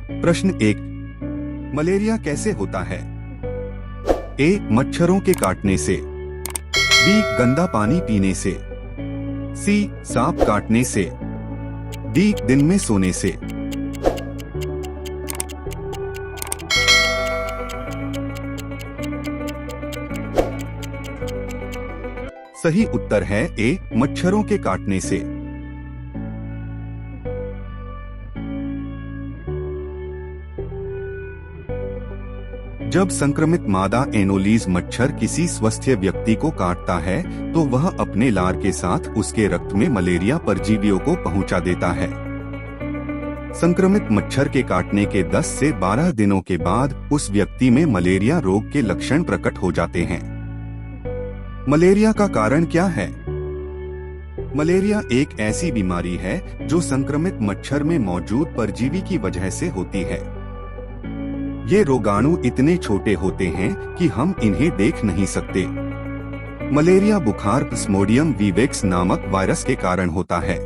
प्रश्न 1। मलेरिया कैसे होता है? ए. मच्छरों के काटने से। बी. गंदा पानी पीने से। सी. सांप काटने से। डी. दिन में सोने से। सही उत्तर है ए. मच्छरों के काटने से। जब संक्रमित मादा एनोलीज मच्छर किसी स्वस्थ व्यक्ति को काटता है तो वह अपने लार के साथ उसके रक्त में मलेरिया परजीवियों को पहुंचा देता है। संक्रमित मच्छर के काटने के 10 से 12 दिनों के बाद उस व्यक्ति में मलेरिया रोग के लक्षण प्रकट हो जाते हैं। मलेरिया का कारण क्या है? मलेरिया एक ऐसी बीमारी है जो संक्रमित मच्छर में मौजूद परजीवी की वजह से होती है। ये रोगाणु इतने छोटे होते हैं कि हम इन्हें देख नहीं सकते। मलेरिया बुखार प्लाज्मोडियम विवेक्स नामक वायरस के कारण होता है।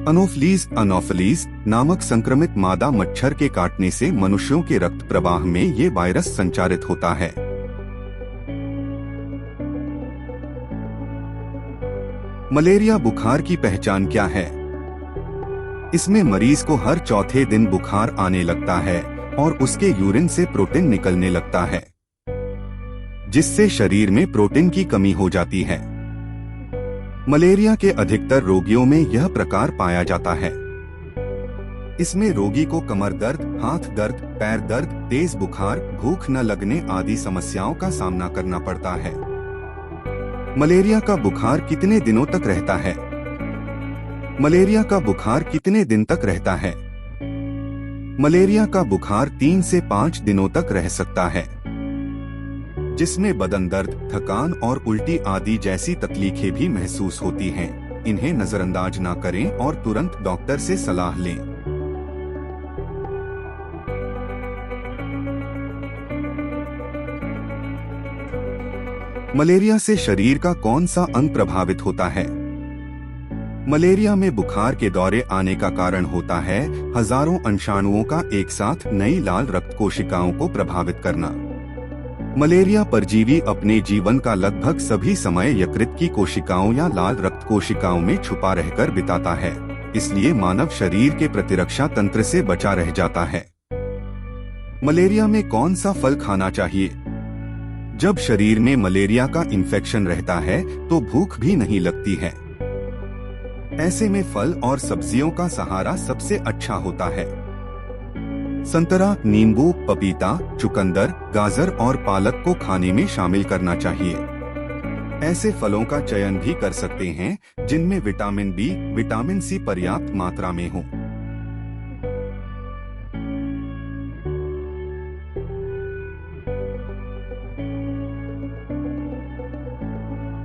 अनोफिलीज नामक संक्रमित मादा मच्छर के काटने से मनुष्यों के रक्त प्रवाह में ये वायरस संचारित होता है। मलेरिया बुखार की पहचान क्या है? इसमें मरीज को हर चौथे दिन बुखार आने लगता है और उसके यूरिन से प्रोटीन निकलने लगता है, जिससे शरीर में प्रोटीन की कमी हो जाती है। मलेरिया के अधिकतर रोगियों में यह प्रकार पाया जाता है। इसमें रोगी को कमर दर्द, हाथ दर्द, पैर दर्द, तेज बुखार, भूख न लगने आदि समस्याओं का सामना करना पड़ता है। मलेरिया का बुखार कितने दिनों तक रहता है? मलेरिया का बुखार कितने दिन तक रहता है? मलेरिया का बुखार 3 से 5 दिनों तक रह सकता है, जिसमें बदन दर्द, थकान और उल्टी आदि जैसी तकलीफें भी महसूस होती हैं। इन्हें नजरअंदाज ना करें और तुरंत डॉक्टर से सलाह लें। मलेरिया से शरीर का कौन सा अंग प्रभावित होता है? मलेरिया में बुखार के दौरे आने का कारण होता है हजारों अंशाणुओं का एक साथ नई लाल रक्त कोशिकाओं को प्रभावित करना। मलेरिया परजीवी अपने जीवन का लगभग सभी समय यकृत की कोशिकाओं या लाल रक्त कोशिकाओं में छुपा रहकर बिताता है, इसलिए मानव शरीर के प्रतिरक्षा तंत्र से बचा रह जाता है। मलेरिया में कौन सा फल खाना चाहिए? जब शरीर में मलेरिया का इन्फेक्शन रहता है तो भूख भी नहीं लगती है। ऐसे में फल और सब्जियों का सहारा सबसे अच्छा होता है। संतरा, नींबू, पपीता, चुकंदर, गाजर और पालक को खाने में शामिल करना चाहिए। ऐसे फलों का चयन भी कर सकते हैं जिनमें विटामिन बी, विटामिन सी पर्याप्त मात्रा में हो।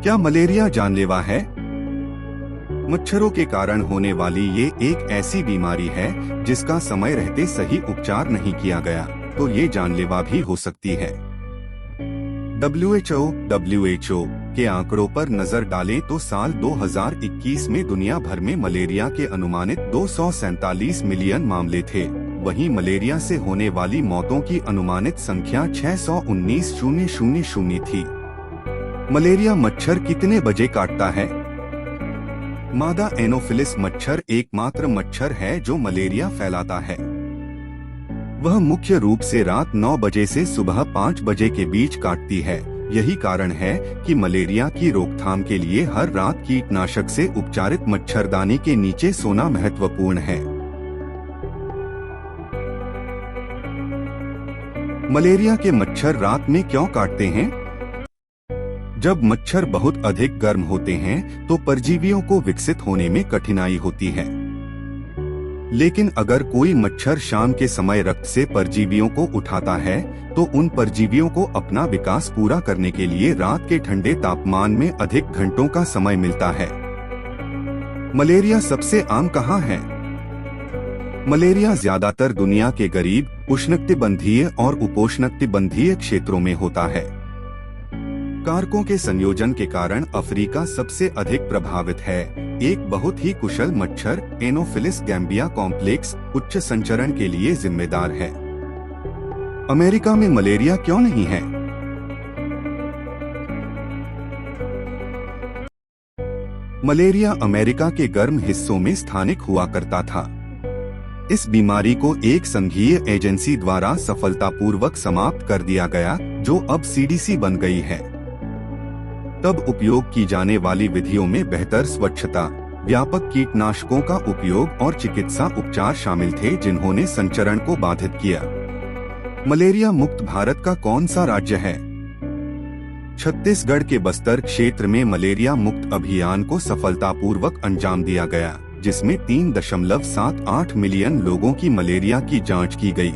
क्या मलेरिया जानलेवा है? मच्छरों के कारण होने वाली ये एक ऐसी बीमारी है जिसका समय रहते सही उपचार नहीं किया गया तो ये जानलेवा भी हो सकती है। WHO के आंकड़ों पर नजर डालें तो साल 2021 में दुनिया भर में मलेरिया के अनुमानित 247 मिलियन मामले थे। वहीं मलेरिया से होने वाली मौतों की अनुमानित संख्या 619,000 थी। मलेरिया मच्छर कितने बजे काटता है? मादा एनोफिलिस मच्छर एकमात्र मच्छर है जो मलेरिया फैलाता है। वह मुख्य रूप से रात 9 बजे से सुबह 5 बजे के बीच काटती है। यही कारण है कि मलेरिया की रोकथाम के लिए हर रात कीटनाशक से उपचारित मच्छरदानी के नीचे सोना महत्वपूर्ण है। मलेरिया के मच्छर रात में क्यों काटते हैं? जब मच्छर बहुत अधिक गर्म होते हैं तो परजीवियों को विकसित होने में कठिनाई होती है। लेकिन अगर कोई मच्छर शाम के समय रक्त से परजीवियों को उठाता है तो उन परजीवियों को अपना विकास पूरा करने के लिए रात के ठंडे तापमान में अधिक घंटों का समय मिलता है। मलेरिया सबसे आम कहाँ है? मलेरिया ज्यादातर दुनिया के गरीब, उष्णकटिबंधीय और उपोष्णकटिबंधीय क्षेत्रों में होता है। कारकों के संयोजन के कारण अफ्रीका सबसे अधिक प्रभावित है। एक बहुत ही कुशल मच्छर एनोफिलिस गैम्बिया कॉम्प्लेक्स उच्च संचरण के लिए जिम्मेदार है। अमेरिका में मलेरिया क्यों नहीं है? मलेरिया अमेरिका के गर्म हिस्सों में स्थानिक हुआ करता था। इस बीमारी को एक संघीय एजेंसी द्वारा सफलतापूर्वक समाप्त कर दिया गया, जो अब सीडीसी बन गई है। तब उपयोग की जाने वाली विधियों में बेहतर स्वच्छता, व्यापक कीटनाशकों का उपयोग और चिकित्सा उपचार शामिल थे, जिन्होंने संचरण को बाधित किया। मलेरिया मुक्त भारत का कौन सा राज्य है? छत्तीसगढ़ के बस्तर क्षेत्र में मलेरिया मुक्त अभियान को सफलतापूर्वक अंजाम दिया गया, जिसमें 3.78 मिलियन लोगों की मलेरिया की जांच की गई।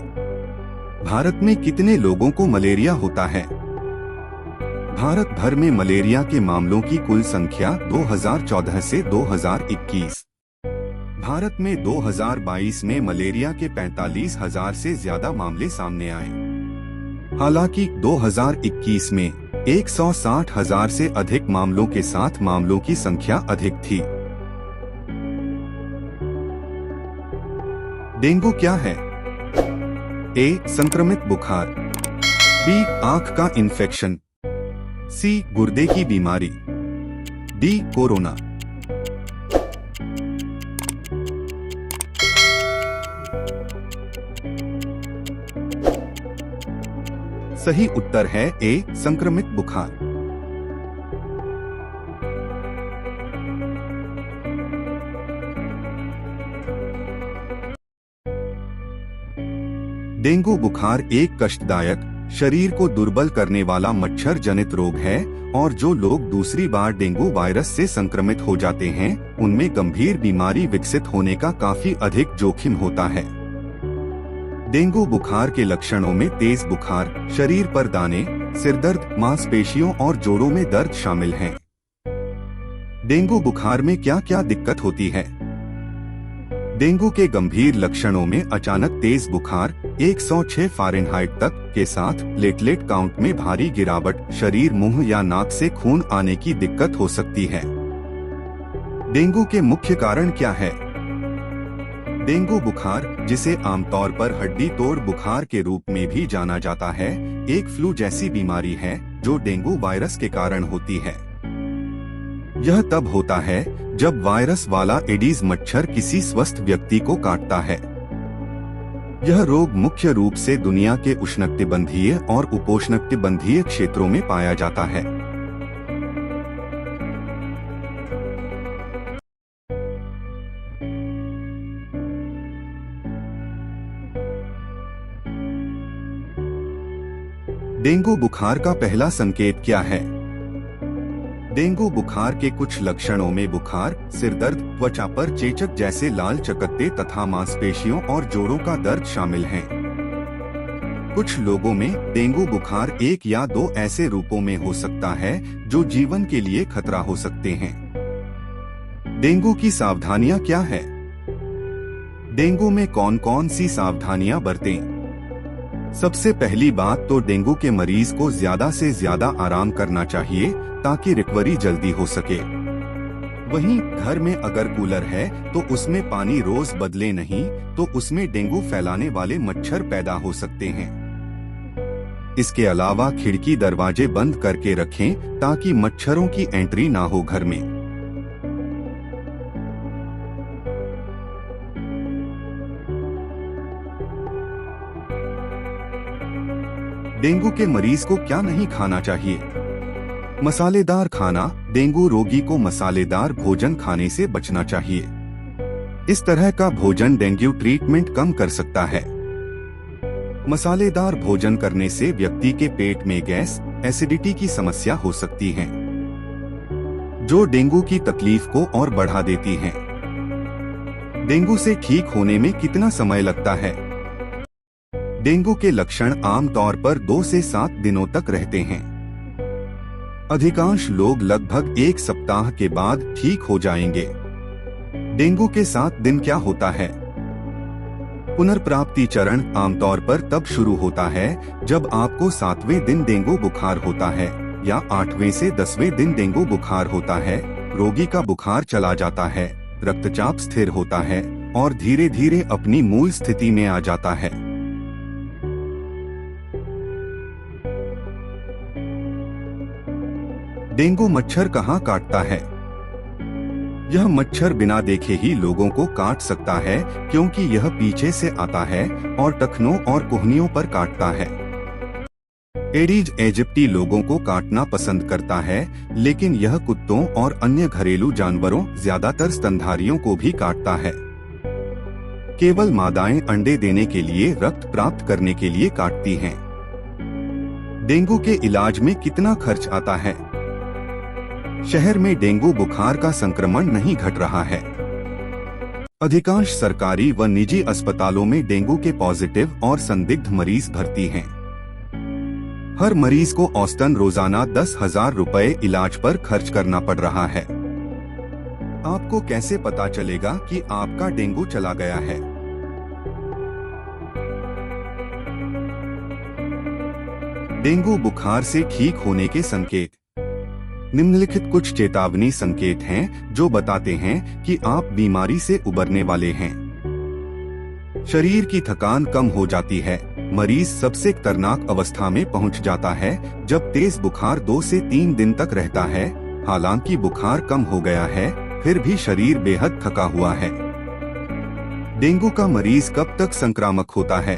भारत में कितने लोगों को मलेरिया होता है? भारत भर में मलेरिया के मामलों की कुल संख्या 2014 से 2021। भारत में 2022 में मलेरिया के 45,000 से ज्यादा मामले सामने आए। हालांकि 2021 में 160,000 से अधिक मामलों के साथ मामलों की संख्या अधिक थी। डेंगू क्या है? ए. संक्रमित बुखार, बी. आंख का इन्फेक्शन, सी. गुर्दे की बीमारी, डी. कोरोना। सही उत्तर है ए. संक्रमित बुखार। डेंगू बुखार एक कष्टदायक, शरीर को दुर्बल करने वाला मच्छर जनित रोग है और जो लोग दूसरी बार डेंगू वायरस से संक्रमित हो जाते हैं, उनमें गंभीर बीमारी विकसित होने का काफी अधिक जोखिम होता है। डेंगू बुखार के लक्षणों में तेज बुखार, शरीर पर दाने, सिरदर्द, मांसपेशियों और जोड़ों में दर्द शामिल हैं। डेंगू बुखार में क्या क्या दिक्कत होती है? डेंगू के गंभीर लक्षणों में अचानक तेज बुखार 106 फ़ारेनहाइट तक के साथ प्लेटलेट काउंट में भारी गिरावट, शरीर, मुंह या नाक से खून आने की दिक्कत हो सकती है। डेंगू के मुख्य कारण क्या है? डेंगू बुखार, जिसे आमतौर पर हड्डी तोड़ बुखार के रूप में भी जाना जाता है, एक फ्लू जैसी बीमारी है जो डेंगू वायरस के कारण होती है। यह तब होता है जब वायरस वाला एडीज मच्छर किसी स्वस्थ व्यक्ति को काटता है। यह रोग मुख्य रूप से दुनिया के उष्णकटिबंधीय और उपोष्णकटिबंधीय क्षेत्रों में पाया जाता है। डेंगू बुखार का पहला संकेत क्या है? डेंगू बुखार के कुछ लक्षणों में बुखार, सिरदर्द, त्वचा पर चेचक जैसे लाल चकत्ते तथा मांसपेशियों और जोड़ों का दर्द शामिल हैं। कुछ लोगों में डेंगू बुखार एक या दो ऐसे रूपों में हो सकता है जो जीवन के लिए खतरा हो सकते हैं। डेंगू की सावधानियां क्या है? डेंगू में कौन कौन सी सावधानियां बरतें? सबसे पहली बात तो डेंगू के मरीज को ज्यादा से ज्यादा आराम करना चाहिए ताकि रिकवरी जल्दी हो सके। वहीं घर में अगर कूलर है तो उसमें पानी रोज बदले नहीं तो उसमें डेंगू फैलाने वाले मच्छर पैदा हो सकते हैं। इसके अलावा खिड़की दरवाजे बंद करके रखें ताकि मच्छरों की एंट्री ना हो घर में। डेंगू के मरीज को क्या नहीं खाना चाहिए? मसालेदार खाना, डेंगू रोगी को मसालेदार भोजन खाने से बचना चाहिए। इस तरह का भोजन डेंगू ट्रीटमेंट कम कर सकता है। मसालेदार भोजन करने से व्यक्ति के पेट में गैस, एसिडिटी की समस्या हो सकती है, जो डेंगू की तकलीफ को और बढ़ा देती है। डेंगू से ठीक होने में कितना समय लगता है? डेंगू के लक्षण आमतौर पर 2 से 7 दिनों तक रहते हैं। अधिकांश लोग लगभग 1 सप्ताह के बाद ठीक हो जाएंगे। डेंगू के 7 दिन क्या होता है? पुनर्प्राप्ति चरण आमतौर पर तब शुरू होता है जब आपको 7वें दिन डेंगू बुखार होता है, या 8वें से 10वें दिन डेंगू बुखार होता है, रोगी का बुखार चला जाता है, रक्तचाप स्थिर होता है और धीरे धीरे अपनी मूल स्थिति में आ जाता है। डेंगू मच्छर कहाँ काटता है? यह मच्छर बिना देखे ही लोगों को काट सकता है, क्योंकि यह पीछे से आता है और टखनों और कोहनियों पर काटता है। एडीज एजिप्टी लोगों को काटना पसंद करता है, लेकिन यह कुत्तों और अन्य घरेलू जानवरों, ज्यादातर स्तनधारियों को भी काटता है। केवल मादाएं अंडे देने के लिए रक्त प्राप्त करने के लिए काटती हैं। डेंगू के इलाज में कितना खर्च आता है? शहर में डेंगू बुखार का संक्रमण नहीं घट रहा है। अधिकांश सरकारी व निजी अस्पतालों में डेंगू के पॉजिटिव और संदिग्ध मरीज भर्ती हैं। हर मरीज को औसतन रोजाना 10,000 रुपए इलाज पर खर्च करना पड़ रहा है। आपको कैसे पता चलेगा कि आपका डेंगू चला गया है? डेंगू बुखार से ठीक होने के संकेत। निम्नलिखित कुछ चेतावनी संकेत हैं जो बताते हैं कि आप बीमारी से उबरने वाले हैं। शरीर की थकान कम हो जाती है। मरीज सबसे खतरनाक अवस्था में पहुंच जाता है जब तेज बुखार 2 से 3 दिन तक रहता है। हालांकि बुखार कम हो गया है, फिर भी शरीर बेहद थका हुआ है। डेंगू का मरीज कब तक संक्रामक होता है?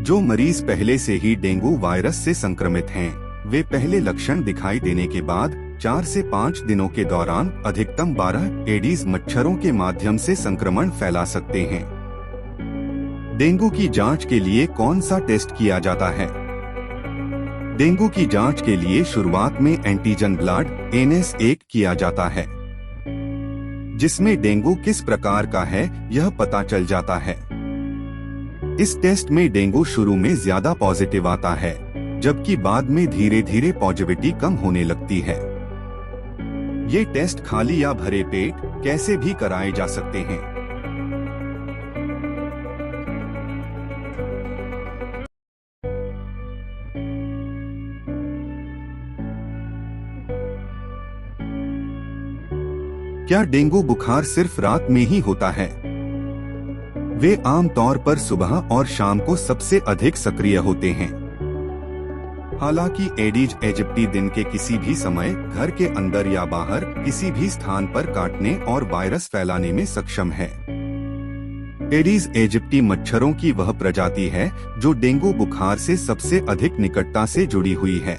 जो मरीज पहले से ही डेंगू वायरस से संक्रमित हैं, वे पहले लक्षण दिखाई देने के बाद 4 से 5 दिनों के दौरान अधिकतम 12 एडीज मच्छरों के माध्यम से संक्रमण फैला सकते हैं। डेंगू की जांच के लिए कौन सा टेस्ट किया जाता है? डेंगू की जांच के लिए शुरुआत में एंटीजन ब्लड NS1 किया जाता है, जिसमें डेंगू किस प्रकार का है यह पता चल जाता है। इस टेस्ट में डेंगू शुरू में ज्यादा पॉजिटिव आता है, जबकि बाद में धीरे धीरे पॉजिटिविटी कम होने लगती है। ये टेस्ट खाली या भरे पेट कैसे भी कराए जा सकते हैं। क्या डेंगू बुखार सिर्फ रात में ही होता है? वे आमतौर पर सुबह और शाम को सबसे अधिक सक्रिय होते हैं। हालांकि एडीज एजिप्टी दिन के किसी भी समय घर के अंदर या बाहर किसी भी स्थान पर काटने और वायरस फैलाने में सक्षम है। एडीज एजिप्टी मच्छरों की वह प्रजाति है जो डेंगू बुखार से सबसे अधिक निकटता से जुड़ी हुई है।